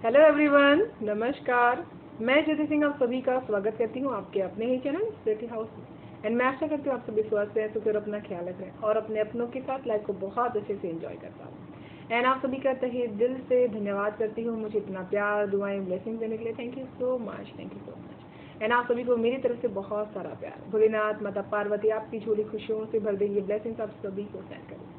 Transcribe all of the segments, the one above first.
Hello everyone, नमस्कार। मैं ज्योति सिंह आप सभी का स्वागत करती हूँ आपके अपने ही चैनल स्पिरिट हाउस में। एंड मैं आशा करती हूँ आप सभी स्वस्थ हैं, सुखी और अपना ख्याल रख रहे हैं और अपने अपनों के साथ लाइफ को बहुत अच्छे से एंजॉय कर पा रहे हैं। एंड आप सभी का तहे दिल से धन्यवाद करती हूँ मुझे इतना प्यार, दुआएं, ब्लेसिंग देने के लिए। Thank you so much, thank you so much. And आप सभी को मेरी तरफ से बहुत सारा प्यार। भोलेनाथ, माता पार्वती आपकी झोली खुशियों से भर देंगे, ब्लेसिंग्स आप सभी को सेंड करें।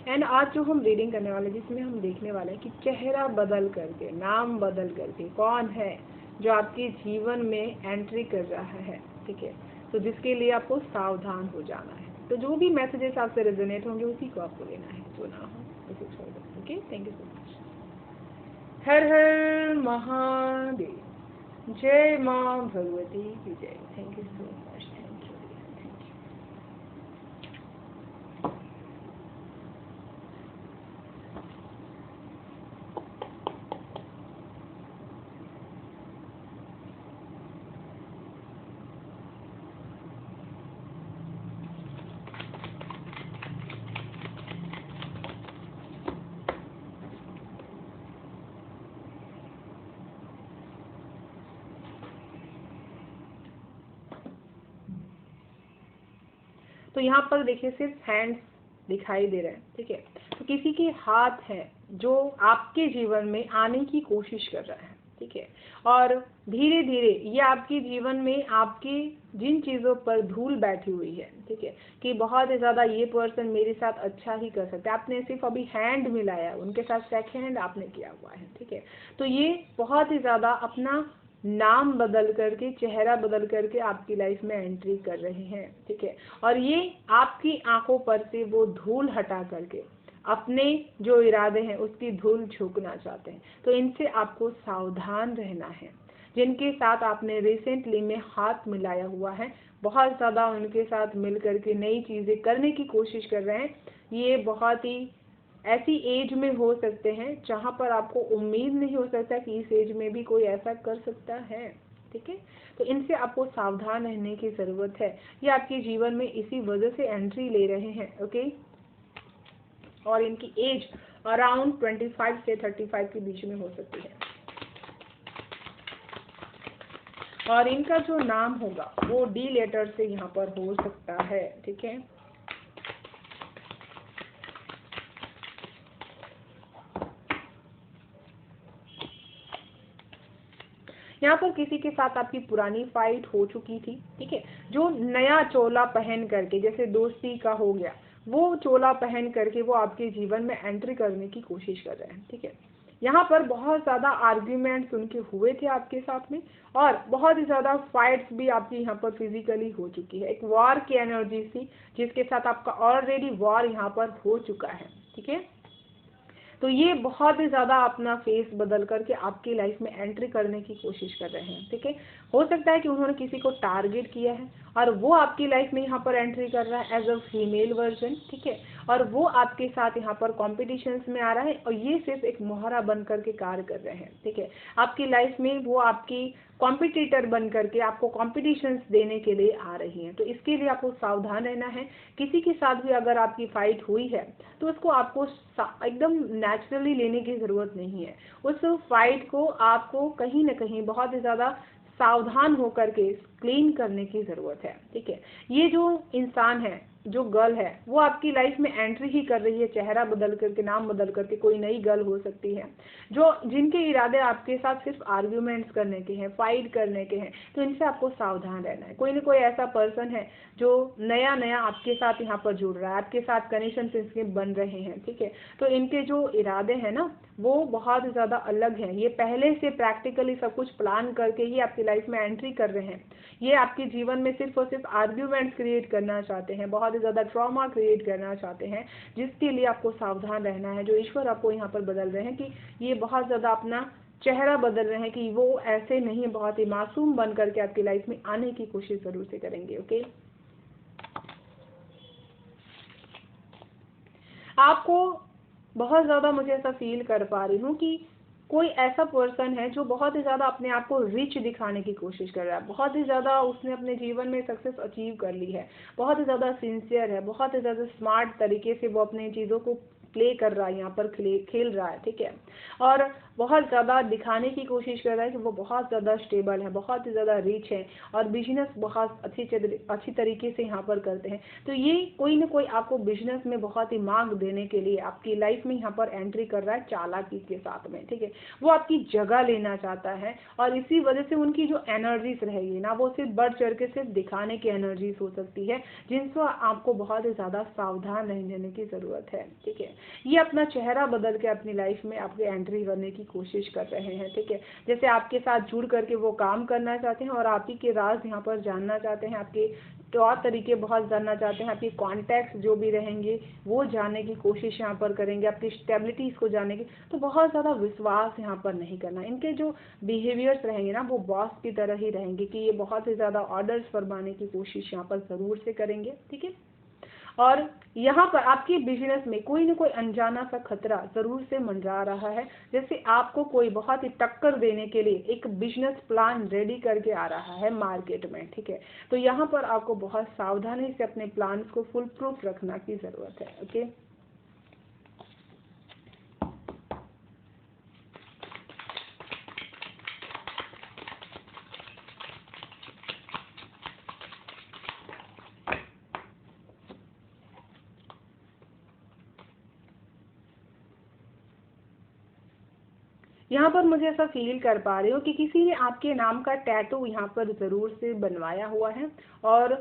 एंड आज जो हम रीडिंग करने वाले जिसमें हम देखने वाले हैं कि चेहरा बदल करके, नाम बदल करके कौन है जो आपके जीवन में एंट्री कर रहा है, ठीक है। तो जिसके लिए आपको सावधान हो जाना है। तो जो भी मैसेजेस आपसे रेजोनेट होंगे उसी को आपको लेना है, जो ना हो उसे छोड़ दो। Okay, thank you so much. हर हर महादेव, जय माँ भगवती की जय। Thank you so much, thank you. तो यहाँ पर देखिए सिर्फ हैंड्स दिखाई दे रहे हैं, ठीक है। तो किसी के हाथ है जो आपके जीवन में आने की कोशिश कर रहा है, ठीक है। और धीरे धीरे ये आपके जीवन में आपकी जिन चीज़ों पर धूल बैठी हुई है, ठीक है, कि बहुत ही ज़्यादा ये पर्सन मेरे साथ अच्छा ही कर सकता है। आपने सिर्फ अभी हैंड मिलाया, उनके साथ सेकंड हैंड आपने किया हुआ है, ठीक है। तो ये बहुत ही ज़्यादा अपना नाम बदल करके, चेहरा बदल करके आपकी लाइफ में एंट्री कर रहे हैं, ठीक है। और ये आपकी आंखों पर से वो धूल हटा करके अपने जो इरादे हैं उसकी धूल झोंकना चाहते हैं। तो इनसे आपको सावधान रहना है। जिनके साथ आपने रिसेंटली में हाथ मिलाया हुआ है, बहुत ज़्यादा उनके साथ मिल करके नई चीज़ें करने की कोशिश कर रहे हैं। ये बहुत ही ऐसी एज में हो सकते हैं जहाँ पर आपको उम्मीद नहीं हो सकता कि इस एज में भी कोई ऐसा कर सकता है, ठीक है। तो इनसे आपको सावधान रहने की ज़रूरत है। ये आपके जीवन में इसी वजह से एंट्री ले रहे हैं, ओके। और इनकी एज अराउंड 25 से 35 के बीच में हो सकती है। और इनका जो नाम होगा वो डी लेटर से यहाँ पर हो सकता है, ठीक है। यहाँ पर किसी के साथ आपकी पुरानी फाइट हो चुकी थी, ठीक है। जो नया चोला पहन करके, जैसे दोस्ती का हो गया, वो चोला पहन करके वो आपके जीवन में एंट्री करने की कोशिश कर रहे हैं, ठीक है। यहाँ पर बहुत ज़्यादा आर्ग्यूमेंट्स उनके हुए थे आपके साथ में, और बहुत ही ज़्यादा फाइट्स भी आपकी यहाँ पर फिजिकली हो चुकी है। एक वॉर की एनर्जी थी जिसके साथ आपका ऑलरेडी वॉर यहाँ पर हो चुका है, ठीक है। तो ये बहुत ही ज़्यादा अपना फेस बदल करके आपकी लाइफ में एंट्री करने की कोशिश कर रहे हैं, ठीक है। हो सकता है कि उन्होंने किसी को टारगेट किया है और वो आपकी लाइफ में यहाँ पर एंट्री कर रहा है एज अ फीमेल वर्जन, ठीक है। और वो आपके साथ यहाँ पर कॉम्पिटिशन्स में आ रहा है और ये सिर्फ एक मोहरा बन करके कार्य कर रहे हैं, ठीक है। आपकी लाइफ में वो आपकी कॉम्पिटिटर बन करके आपको कॉम्पिटिशन्स देने के लिए आ रही हैं। तो इसके लिए आपको सावधान रहना है। किसी के साथ भी अगर आपकी फाइट हुई है तो उसको आपको एकदम नेचुरली लेने की ज़रूरत नहीं है। उस फाइट को आपको कहीं ना कहीं बहुत ही ज़्यादा सावधान होकर के क्लीन करने की ज़रूरत है, ठीक है। ये जो इंसान है, जो गर्ल है, वो आपकी लाइफ में एंट्री ही कर रही है, चेहरा बदल करके, नाम बदल करके। कोई नई गर्ल हो सकती है जो जिनके इरादे आपके साथ सिर्फ आर्ग्यूमेंट्स करने के हैं, फाइट करने के हैं। तो इनसे आपको सावधान रहना है। कोई ना कोई ऐसा पर्सन है जो नया नया आपके साथ यहाँ पर जुड़ रहा है, आपके साथ कनेक्शन इसके बन रहे हैं, ठीक है। तो इनके जो इरादे हैं ना, वो बहुत ज़्यादा अलग हैं। ये पहले से प्रैक्टिकली सब कुछ प्लान करके ही आपकी लाइफ में एंट्री कर रहे हैं। ये आपके जीवन में सिर्फ और सिर्फ आर्ग्यूमेंट्स क्रिएट करना चाहते हैं, बहुत ही ज़्यादा ट्रॉमा क्रिएट करना चाहते हैं, जिसके लिए आपको सावधान रहना है। जो ईश्वर आपको यहाँ पर बदल रहे हैं कि ये बहुत ज़्यादा अपना चेहरा बदल रहे हैं कि वो ऐसे नहीं, बहुत ही मासूम बन करके आपकी लाइफ में आने की कोशिश ज़रूर से करेंगे, ओके। आपको बहुत ज़्यादा मुझे ऐसा फील कर पा रही हूँ कि कोई ऐसा पर्सन है जो बहुत ही ज़्यादा अपने आप को रिच दिखाने की कोशिश कर रहा है। बहुत ही ज़्यादा उसने अपने जीवन में सक्सेस अचीव कर ली है, बहुत ही ज़्यादा सिंसियर है, बहुत ही ज़्यादा स्मार्ट तरीके से वो अपनी चीज़ों को प्ले कर रहा है, यहाँ पर खेल रहा है, ठीक है। और बहुत ज़्यादा दिखाने की कोशिश कर रहा है कि वो बहुत ज़्यादा स्टेबल है, बहुत ही ज़्यादा रिच है और बिजनेस बहुत अच्छी तरीके से यहाँ पर करते हैं। तो ये कोई ना कोई आपको बिजनेस में बहुत ही मार्ग देने के लिए आपकी लाइफ में यहाँ पर एंट्री कर रहा है चालाकी के साथ में, ठीक है। वो आपकी जगह लेना चाहता है और इसी वजह से उनकी जो एनर्जीज रहेगी ना, वो सिर्फ बढ़ चढ़ के सिर्फ दिखाने की एनर्जीज हो सकती है, जिनसे आपको बहुत ही ज़्यादा सावधान रहने की ज़रूरत है, ठीक है। ये अपना चेहरा बदल के अपनी लाइफ में आपके एंट्री करने की कोशिश कर रहे हैं, ठीक है। जैसे आपके साथ जुड़ करके वो काम करना चाहते हैं और आप ही के राज यहाँ पर जानना चाहते हैं, आपके तौर तरीके बहुत जानना चाहते हैं, आपकी कॉन्टैक्ट्स जो भी रहेंगे वो जानने की कोशिश यहाँ पर करेंगे, आपकी स्टेबिलिटीज़ को जानने की। तो बहुत ज़्यादा विश्वास यहाँ पर नहीं करना। इनके जो बिहेवियर्स रहेंगे ना, वो बॉस की तरह ही रहेंगे कि ये बहुत ही ज़्यादा ऑर्डर्स फरमाने की कोशिश यहाँ पर ज़रूर से करेंगे, ठीक है। और यहाँ पर आपके बिजनेस में कोई ना कोई अनजाना सा खतरा जरूर से मंडरा रहा है, जैसे आपको कोई बहुत ही टक्कर देने के लिए एक बिजनेस प्लान रेडी करके आ रहा है मार्केट में, ठीक है। तो यहाँ पर आपको बहुत सावधानी से अपने प्लान्स को फुल प्रूफ रखना की जरूरत है, ओके। यहाँ पर मुझे ऐसा फील कर पा रही हूँ कि किसी ने आपके नाम का टैटू यहाँ पर ज़रूर से बनवाया हुआ है और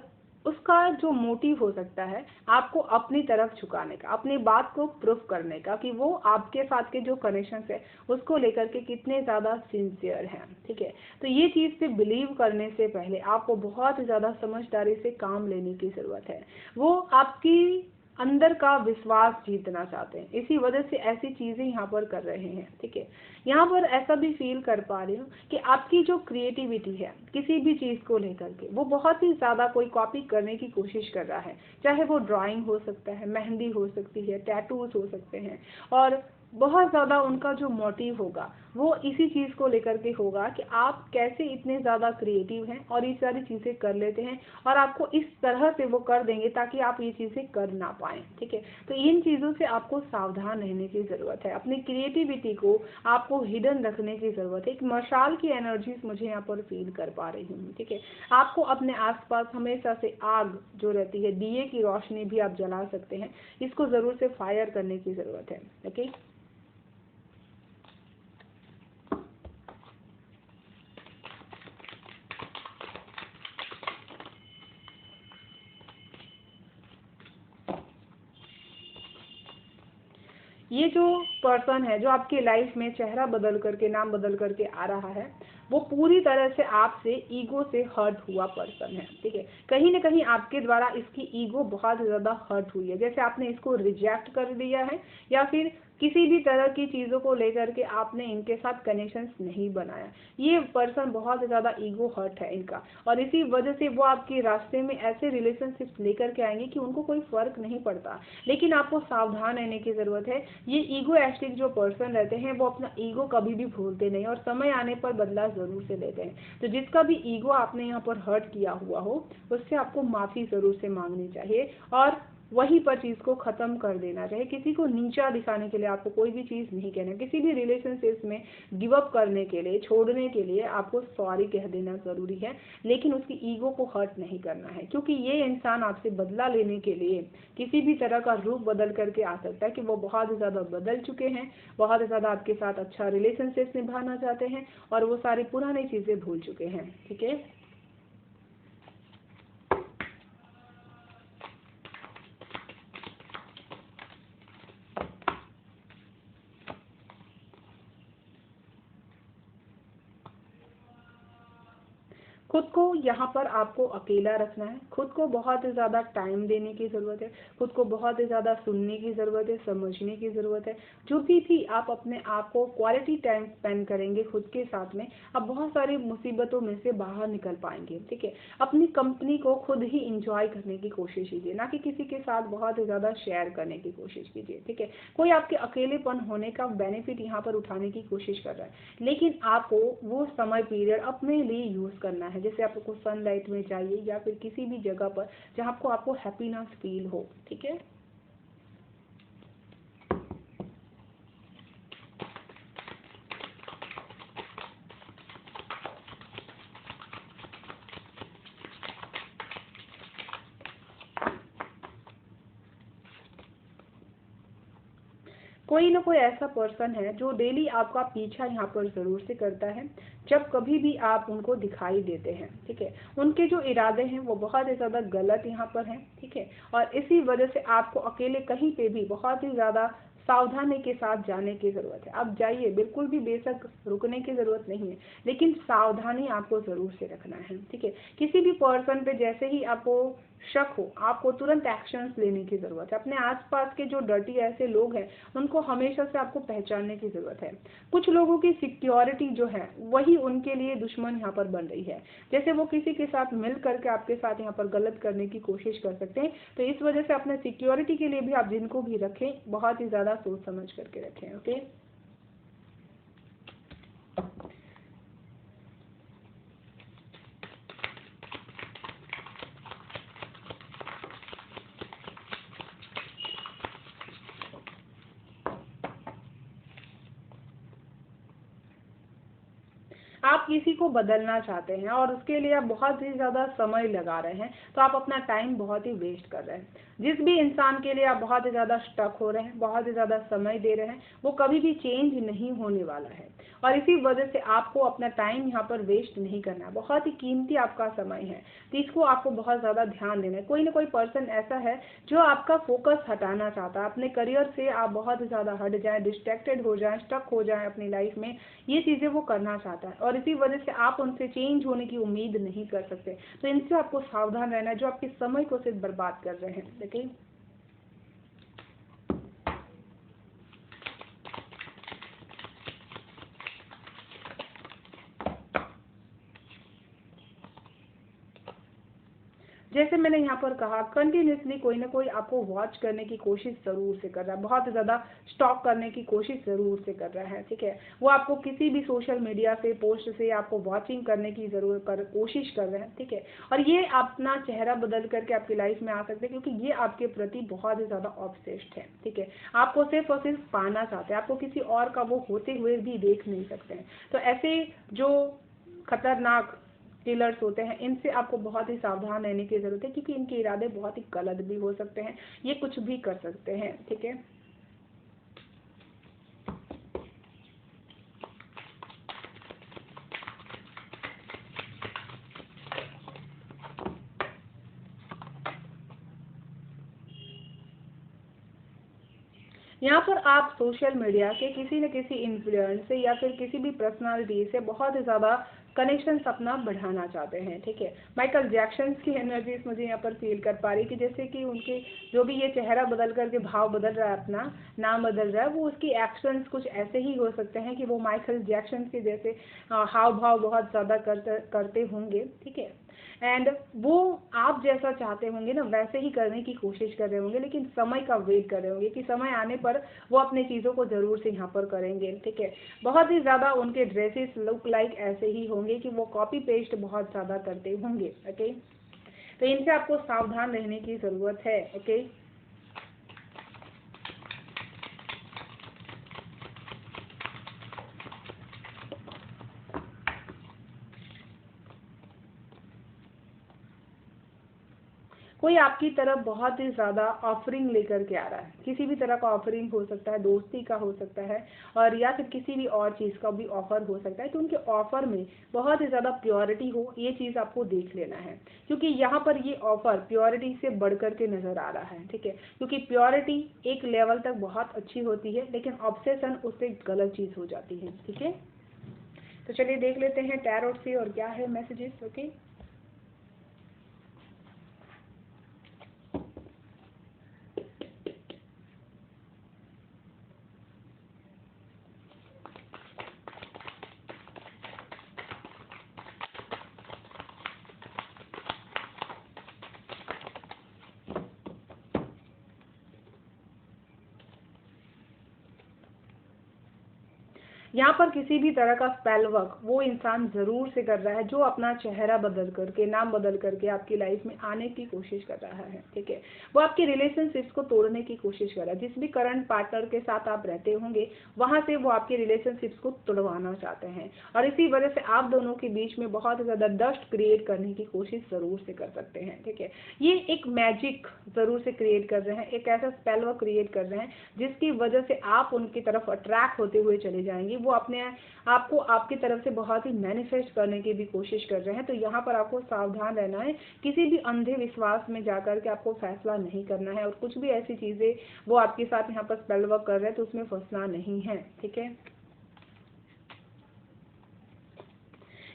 उसका जो मोटिव हो सकता है आपको अपनी तरफ झुकाने का, अपनी बात को प्रूफ करने का कि वो आपके साथ के जो कनेक्शंस है उसको लेकर के कितने ज़्यादा सिंसियर हैं, ठीक है। तो ये चीज़ पे बिलीव करने से पहले आपको बहुत ज़्यादा समझदारी से काम लेने की ज़रूरत है। वो आपकी अंदर का विश्वास जीतना चाहते हैं, इसी वजह से ऐसी चीज़ें यहाँ पर कर रहे हैं, ठीक है। यहाँ पर ऐसा भी फील कर पा रही हूँ कि आपकी जो क्रिएटिविटी है किसी भी चीज़ को लेकर के, वो बहुत ही ज़्यादा कोई कॉपी करने की कोशिश कर रहा है, चाहे वो ड्राइंग हो सकता है, मेहंदी हो सकती है, टैटूज हो सकते हैं। और बहुत ज़्यादा उनका जो मोटिव होगा वो इसी चीज़ को लेकर के होगा कि आप कैसे इतने ज़्यादा क्रिएटिव हैं और ये सारी चीज़ें कर लेते हैं, और आपको इस तरह से वो कर देंगे ताकि आप ये चीज़ें कर ना पाएँ, ठीक है। तो इन चीज़ों से आपको सावधान रहने की ज़रूरत है, अपनी क्रिएटिविटी को आपको हिडन रखने की ज़रूरत है। एक मशाल की एनर्जीज मुझे यहाँ पर फील कर पा रही हूँ, ठीक है। आपको अपने आसपास हमेशा से आग जो रहती है, दिए की रोशनी भी आप जला सकते हैं, इसको ज़रूर से फायर करने की ज़रूरत है, ओके। ये जो पर्सन है जो आपकी लाइफ में चेहरा बदल करके, नाम बदल करके आ रहा है, वो पूरी तरह से आपसे ईगो से हर्ट हुआ पर्सन है, ठीक है। कहीं ना कहीं आपके द्वारा इसकी ईगो बहुत ज़्यादा हर्ट हुई है, जैसे आपने इसको रिजेक्ट कर दिया है या फिर किसी भी तरह की चीज़ों को लेकर के आपने इनके साथ कनेक्शंस नहीं बनाया। ये पर्सन बहुत ज़्यादा ईगो हर्ट है इनका, और इसी वजह से वो आपके रास्ते में ऐसे रिलेशनशिप लेकर के आएंगे कि उनको कोई फर्क नहीं पड़ता। लेकिन आपको सावधान रहने की ज़रूरत है। ये ईगोइस्टिक जो पर्सन रहते हैं वो अपना ईगो कभी भी भूलते नहीं और समय आने पर बदला ज़रूर से लेते हैं। तो जिसका भी ईगो आपने यहाँ पर हर्ट किया हुआ हो उससे आपको माफ़ी ज़रूर से मांगनी चाहिए और वहीं पर चीज़ को ख़त्म कर देना चाहिए। किसी को नीचा दिखाने के लिए आपको कोई भी चीज़ नहीं कहना। किसी भी रिलेशनशिप में गिव अप करने के लिए, छोड़ने के लिए आपको सॉरी कह देना ज़रूरी है, लेकिन उसकी ईगो को हर्ट नहीं करना है, क्योंकि ये इंसान आपसे बदला लेने के लिए किसी भी तरह का रूप बदल करके आ सकता है कि वो बहुत ज़्यादा बदल चुके हैं, बहुत ज़्यादा आपके साथ अच्छा रिलेशनशिप निभाना चाहते हैं और वो सारी पुरानी चीज़ें भूल चुके हैं, ठीक है। खुद को यहाँ पर आपको अकेला रखना है, खुद को बहुत ही ज़्यादा टाइम देने की ज़रूरत है, खुद को बहुत ही ज़्यादा सुनने की ज़रूरत है, समझने की ज़रूरत है। जो भी आप अपने आप को क्वालिटी टाइम स्पेंड करेंगे खुद के साथ में, आप बहुत सारी मुसीबतों में से बाहर निकल पाएंगे, ठीक है। अपनी कंपनी को खुद ही इंजॉय करने की कोशिश कीजिए, ना कि किसी के साथ बहुत ही ज़्यादा शेयर करने की कोशिश कीजिए, ठीक है। कोई आपके अकेलेपन होने का बेनिफिट यहाँ पर उठाने की कोशिश कर रहा है, लेकिन आपको वो समय पीरियड अपने लिए यूज़ करना है। जैसे आपको सनलाइट में चाहिए या फिर किसी भी जगह पर जहाँ आपको हैप्पीनेस फील हो, ठीक है। कोई ना कोई ऐसा पर्सन है जो डेली आपका पीछा यहाँ पर जरूर से करता है जब कभी भी आप उनको दिखाई देते हैं, ठीक है। उनके जो इरादे हैं वो बहुत ही ज़्यादा गलत यहाँ पर हैं, ठीक है। और इसी वजह से आपको अकेले कहीं पे भी बहुत ही ज़्यादा सावधानी के साथ जाने की ज़रूरत है। आप जाइए, बिल्कुल भी बेशक रुकने की ज़रूरत नहीं है, लेकिन सावधानी आपको ज़रूर से रखना है, ठीक है। किसी भी पर्सन पे जैसे ही आपको शक हो, आपको तुरंत एक्शंस लेने की ज़रूरत है। अपने आसपास के जो डर्टी ऐसे लोग हैं उनको हमेशा से आपको पहचानने की ज़रूरत है। कुछ लोगों की सिक्योरिटी जो है वही उनके लिए दुश्मन यहाँ पर बन रही है। जैसे वो किसी के साथ मिल करके आपके साथ यहाँ पर गलत करने की कोशिश कर सकते हैं, तो इस वजह से अपने सिक्योरिटी के लिए भी आप जिनको भी रखें बहुत ही ज़्यादा सोच समझ करके रखें। ओके, आप किसी को बदलना चाहते हैं और उसके लिए आप बहुत ही ज़्यादा समय लगा रहे हैं, तो आप अपना टाइम बहुत ही वेस्ट कर रहे हैं। जिस भी इंसान के लिए आप बहुत ही ज़्यादा स्टक हो रहे हैं, बहुत ही ज़्यादा समय दे रहे हैं, वो कभी भी चेंज नहीं होने वाला है। और इसी वजह से आपको अपना टाइम यहाँ पर वेस्ट नहीं करना है। बहुत ही कीमती आपका समय है, तो इसको आपको बहुत ज़्यादा ध्यान देना है। कोई ना कोई पर्सन ऐसा है जो आपका फोकस हटाना चाहता है, अपने करियर से आप बहुत ही ज़्यादा हट जाएं, डिस्ट्रैक्टेड हो जाएं, स्टक हो जाएं अपनी लाइफ में, ये चीज़ें वो करना चाहता है। और इसी वजह से आप उनसे चेंज होने की उम्मीद नहीं कर सकते, तो इनसे आपको सावधान रहना है, जो आपके समय को सिर्फ बर्बाद कर रहे हैं। देखिए, जैसे मैंने यहाँ पर कहा, कंटिन्यूसली कोई ना कोई आपको वॉच करने की कोशिश ज़रूर से कर रहा है, बहुत ज़्यादा स्टॉक करने की कोशिश ज़रूर से कर रहा है, ठीक है। वो आपको किसी भी सोशल मीडिया से, पोस्ट से आपको वॉचिंग करने की कोशिश कर रहे हैं, ठीक है। और ये अपना चेहरा बदल करके आपकी लाइफ में आ सकते हैं, क्योंकि ये आपके प्रति बहुत ही ज़्यादा ऑब्सेस्ड है, ठीक है। आपको सिर्फ और सिर्फ पाना चाहते हैं, आपको किसी और का वो होते हुए भी देख नहीं सकते हैं। तो ऐसे जो खतरनाक किलर्स होते हैं, इनसे आपको बहुत ही सावधान रहने की ज़रूरत है, क्योंकि इनके इरादे बहुत ही गलत भी हो सकते हैं, ये कुछ भी कर सकते हैं, ठीक है। यहाँ पर आप सोशल मीडिया के किसी न किसी इन्फ्लुएंस से या फिर किसी भी पर्सनालिटी से बहुत ही ज़्यादा कनेक्शन अपना बढ़ाना चाहते हैं, ठीक है। माइकल जैक्सन की एनर्जीज मुझे यहाँ पर फील कर पा रही कि जैसे कि उनके जो भी ये चेहरा बदल करके भाव बदल रहा है, अपना नाम बदल रहा है, वो उसकी एक्शंस कुछ ऐसे ही हो सकते हैं कि वो माइकल जैक्सन के जैसे हाव भाव बहुत ज़्यादा करते होंगे, ठीक है। एंड वो आप जैसा चाहते होंगे ना, वैसे ही करने की कोशिश कर रहे होंगे, लेकिन समय का वेट कर रहे होंगे कि समय आने पर वो अपने चीज़ों को ज़रूर से यहाँ पर करेंगे, ठीक है। बहुत ही ज़्यादा उनके ड्रेसेस लुक लाइक ऐसे ही होंगे कि वो कॉपी पेस्ट बहुत ज़्यादा करते होंगे, ओके। तो इनसे आपको सावधान रहने की ज़रूरत है, ओके। कोई आपकी तरफ बहुत ही ज़्यादा ऑफरिंग लेकर के आ रहा है, किसी भी तरह का ऑफरिंग हो सकता है, दोस्ती का हो सकता है, और या फिर किसी भी और चीज़ का भी ऑफर हो सकता है। तो उनके ऑफर में बहुत ही ज़्यादा प्योरिटी हो, ये चीज़ आपको देख लेना है, क्योंकि यहाँ पर ये ऑफर प्योरिटी से बढ़ कर के नज़र आ रहा है, ठीक है। क्योंकि प्योरिटी एक लेवल तक बहुत अच्छी होती है, लेकिन ऑब्सेशन उससे गलत चीज़ हो जाती है, ठीक है। तो चलिए देख लेते हैं टैरोट से और क्या है मैसेजेस, ओके। यहाँ पर किसी भी तरह का स्पेल वर्क वो इंसान जरूर से कर रहा है जो अपना चेहरा बदल करके, नाम बदल करके आपकी लाइफ में आने की कोशिश कर रहा है, ठीक है। वो आपकी रिलेशनशिप्स को तोड़ने की कोशिश कर रहा है। जिस भी करंट पार्टनर के साथ आप रहते होंगे वहां से वो आपकी रिलेशनशिप्स को तोड़वाना चाहते हैं, और इसी वजह से आप दोनों के बीच में बहुत ज्यादा डस्ट क्रिएट करने की कोशिश जरूर से कर सकते हैं, ठीक है। ये एक मैजिक जरूर से क्रिएट कर रहे हैं, एक ऐसा स्पेल वर्क क्रिएट कर रहे हैं जिसकी वजह से आप उनकी तरफ अट्रैक्ट होते हुए चले जाएंगे। वो अपने आपको आपकी तरफ से बहुत ही मैनिफेस्ट करने की भी कोशिश कर रहे हैं। तो यहाँ पर आपको सावधान रहना है, किसी भी अंधे विश्वास में जाकर के आपको फैसला नहीं करना है, और कुछ भी ऐसी चीजें वो आपके साथ यहाँ पर स्पेल वर्क कर रहे हैं तो उसमें फंसना नहीं है, ठीक है।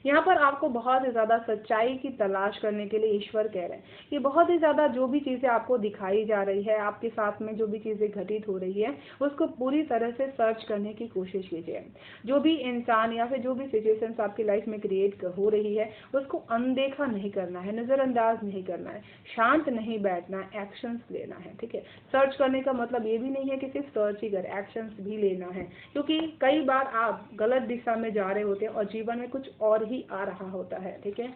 यहाँ पर आपको बहुत ही ज्यादा सच्चाई की तलाश करने के लिए ईश्वर कह रहे हैं कि बहुत ही ज्यादा जो भी चीजें आपको दिखाई जा रही है, आपके साथ में जो भी चीजें घटित हो रही है, उसको पूरी तरह से सर्च करने की कोशिश कीजिए। जो भी इंसान या फिर जो भी सिचुएशंस आपकी लाइफ में क्रिएट हो रही है उसको अनदेखा नहीं करना है, नजरअंदाज नहीं करना है, शांत नहीं बैठना है, एक्शंस लेना है, ठीक है। सर्च करने का मतलब ये भी नहीं है कि सिर्फ सर्च ही कर, एक्शंस भी लेना है, क्योंकि कई बार आप गलत दिशा में जा रहे होते हैं और जीवन में कुछ और ही आ रहा होता है, ठीक है।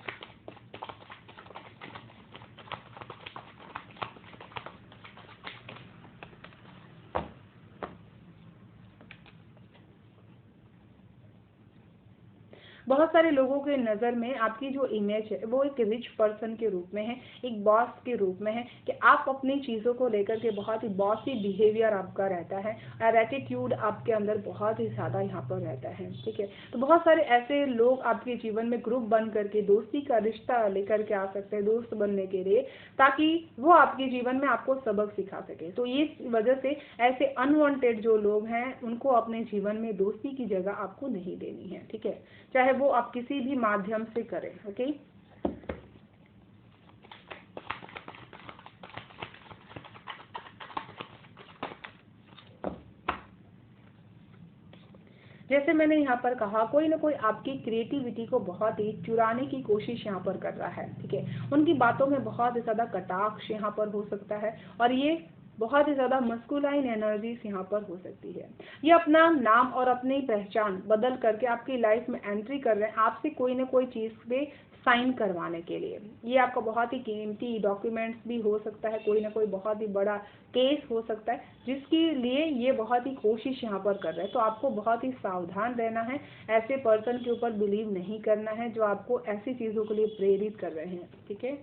बहुत सारे लोगों के नज़र में आपकी जो इमेज है वो एक रिच पर्सन के रूप में है, एक बॉस के रूप में है, कि आप अपनी चीज़ों को लेकर के बहुत ही बॉसी बिहेवियर आपका रहता है, और एटीट्यूड आपके अंदर बहुत ही ज़्यादा यहाँ पर रहता है, ठीक है। तो बहुत सारे ऐसे लोग आपके जीवन में ग्रुप बन करके दोस्ती का रिश्ता लेकर के आ सकते हैं दोस्त बनने के लिए, ताकि वो आपके जीवन में आपको सबक सिखा सके। तो इस वजह से ऐसे अनवांटेड जो लोग हैं उनको अपने जीवन में दोस्ती की जगह आपको नहीं देनी है, ठीक है, चाहे वो आप किसी भी माध्यम से करें, ओके। जैसे मैंने यहाँ पर कहा, कोई ना कोई आपकी क्रिएटिविटी को बहुत ही चुराने की कोशिश यहाँ पर कर रहा है, ठीक है। उनकी बातों में बहुत ज्यादा कटाक्ष यहाँ पर हो सकता है, और ये बहुत ही ज्यादा मस्कुलाइन एनर्जीज यहाँ पर हो सकती है। ये अपना नाम और अपनी पहचान बदल करके आपकी लाइफ में एंट्री कर रहे हैं, आपसे कोई ना कोई चीज पे साइन करवाने के लिए। ये आपका बहुत ही कीमती डॉक्यूमेंट्स भी हो सकता है, कोई ना कोई बहुत ही बड़ा केस हो सकता है जिसके लिए ये बहुत ही कोशिश यहाँ पर कर रहे हैं। तो आपको बहुत ही सावधान रहना है, ऐसे पर्सन के ऊपर बिलीव नहीं करना है जो आपको ऐसी चीजों के लिए प्रेरित कर रहे हैं, ठीक है।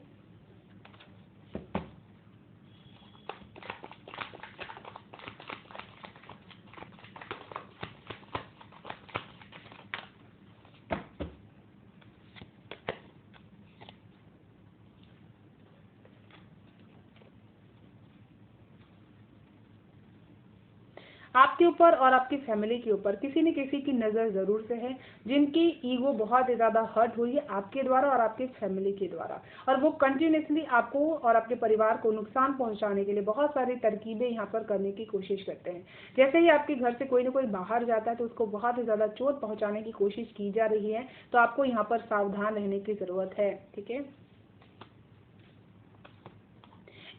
आपके ऊपर और आपकी फैमिली के ऊपर किसी न किसी की नज़र ज़रूर से है, जिनकी ईगो बहुत ही ज़्यादा हर्ट हुई है आपके द्वारा और आपके फैमिली के द्वारा, और वो कंटिन्यूसली आपको और आपके परिवार को नुकसान पहुंचाने के लिए बहुत सारी तरकीबें यहाँ पर करने की कोशिश करते हैं। जैसे ही आपके घर से कोई ना कोई बाहर जाता है तो उसको बहुत ही ज़्यादा चोट पहुँचाने की कोशिश की जा रही है। तो आपको यहाँ पर सावधान रहने की ज़रूरत है, ठीक है।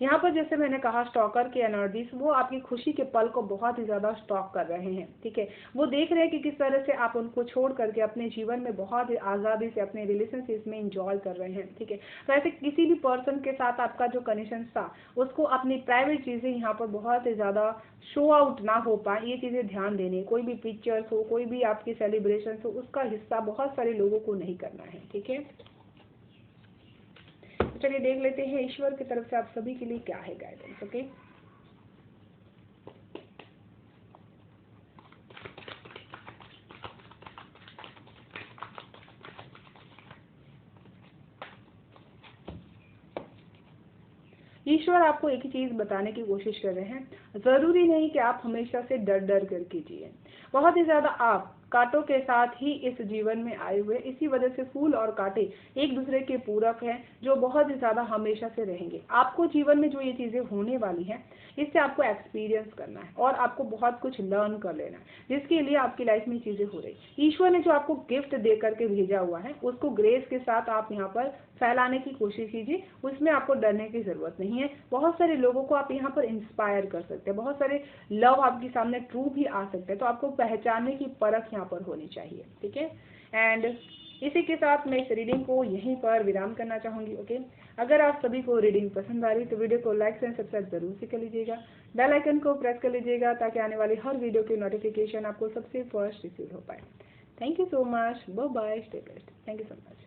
यहाँ पर जैसे मैंने कहा, स्टॉकर की एनर्जीज वो आपकी खुशी के पल को बहुत ही ज्यादा स्टॉक कर रहे हैं, ठीक है। वो देख रहे हैं कि किस तरह से आप उनको छोड़ करके अपने जीवन में बहुत ही आज़ादी से अपने रिलेशनशिप में इंजॉय कर रहे हैं, ठीक है। तो ऐसे किसी भी पर्सन के साथ आपका जो कनेक्शन था उसको अपनी प्राइवेट चीज़ें यहाँ पर बहुत ही ज़्यादा शो आउट ना हो पाए, ये चीज़ें ध्यान देनी है। कोई भी पिक्चर्स हो, कोई भी आपकी सेलिब्रेशन हो, उसका हिस्सा बहुत सारे लोगों को नहीं करना है, ठीक है। चलिए देख लेते हैं ईश्वर की तरफ से आप सभी के लिए क्या है गाइडेंस, ओके। ईश्वर आपको एक ही चीज बताने की कोशिश कर रहे हैं, जरूरी नहीं कि आप हमेशा से डर डर करके जिए। बहुत ही ज्यादा आप कांटों के साथ ही इस जीवन में आए हुए, इसी वजह से फूल और कांटे एक दूसरे के पूरक हैं, जो बहुत ही ज्यादा हमेशा से रहेंगे। आपको जीवन में जो ये चीजें होने वाली हैं इससे आपको एक्सपीरियंस करना है और आपको बहुत कुछ लर्न कर लेना है, जिसके लिए आपकी लाइफ में चीजें हो रही। ईश्वर ने जो आपको गिफ्ट दे करके भेजा हुआ है उसको ग्रेस के साथ आप यहाँ पर फैलाने की कोशिश कीजिए, उसमें आपको डरने की जरूरत नहीं है। बहुत सारे लोगों को आप यहाँ पर इंस्पायर कर सकते हैं, बहुत सारे लव आपके सामने ट्रू भी आ सकते हैं। तो आपको पहचानने की परख यहाँ यहाँ पर होनी चाहिए, ठीक है। एंड इसी के साथ मैं इस रीडिंग को यहीं पर विराम करना चाहूँगी, ओके। अगर आप सभी को रीडिंग पसंद आ रही तो वीडियो को लाइक एंड सब्सक्राइब जरूर से कर लीजिएगा, बेल आइकन को प्रेस कर लीजिएगा ताकि आने वाली हर वीडियो की नोटिफिकेशन आपको सबसे फर्स्ट रिसीव हो पाए। Thank you so much, bye bye, stay blessed, thank you so much.